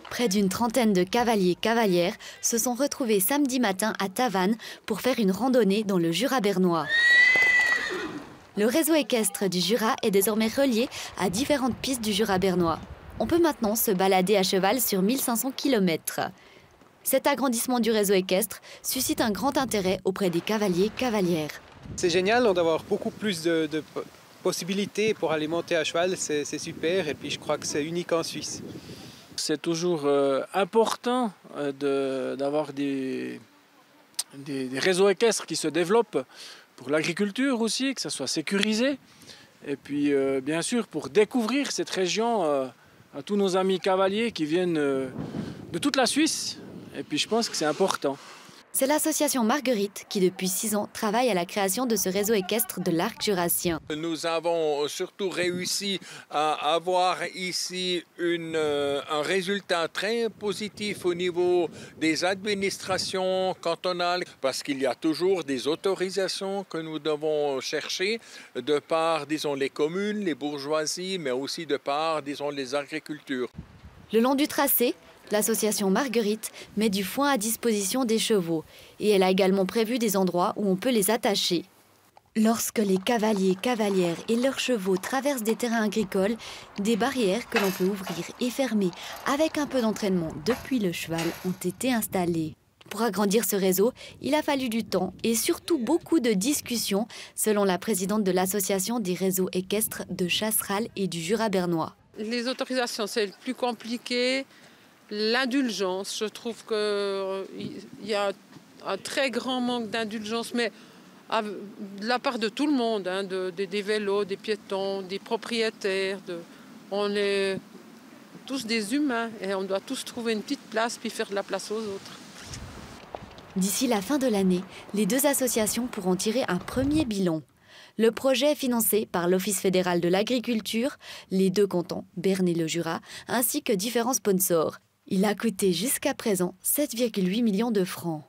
Près d'une trentaine de cavaliers-cavalières se sont retrouvés samedi matin à Tavannes pour faire une randonnée dans le Jura bernois. Le réseau équestre du Jura est désormais relié à différentes pistes du Jura bernois. On peut maintenant se balader à cheval sur 1500 km. Cet agrandissement du réseau équestre suscite un grand intérêt auprès des cavaliers-cavalières. C'est génial d'avoir beaucoup plus de possibilités pour aller monter à cheval, c'est super et puis je crois que c'est unique en Suisse. C'est toujours important d'avoir des réseaux équestres qui se développent pour l'agriculture aussi, que ça soit sécurisé. Et puis bien sûr pour découvrir cette région à tous nos amis cavaliers qui viennent de toute la Suisse. Et puis je pense que c'est important. C'est l'association Marguerite qui, depuis 6 ans, travaille à la création de ce réseau équestre de l'arc jurassien. Nous avons surtout réussi à avoir ici un résultat très positif au niveau des administrations cantonales, parce qu'il y a toujours des autorisations que nous devons chercher de par, disons, les communes, les bourgeoisies, mais aussi de par, disons, les agricultures. Le long du tracé, l'association Marguerite met du foin à disposition des chevaux et elle a également prévu des endroits où on peut les attacher. Lorsque les cavaliers-cavalières et leurs chevaux traversent des terrains agricoles, des barrières que l'on peut ouvrir et fermer avec un peu d'entraînement depuis le cheval ont été installées. Pour agrandir ce réseau, il a fallu du temps et surtout beaucoup de discussions, selon la présidente de l'association des réseaux équestres de Chasseral et du Jura bernois. Les autorisations, c'est le plus compliqué. L'indulgence, je trouve qu'il y a un très grand manque d'indulgence, mais de la part de tout le monde, hein, des vélos, des piétons, des propriétaires. On est tous des humains et on doit tous trouver une petite place puis faire de la place aux autres. D'ici la fin de l'année, les deux associations pourront tirer un premier bilan. Le projet est financé par l'Office fédéral de l'agriculture, les deux cantons, Berne et le Jura, ainsi que différents sponsors. Il a coûté jusqu'à présent 7,8 millions de francs.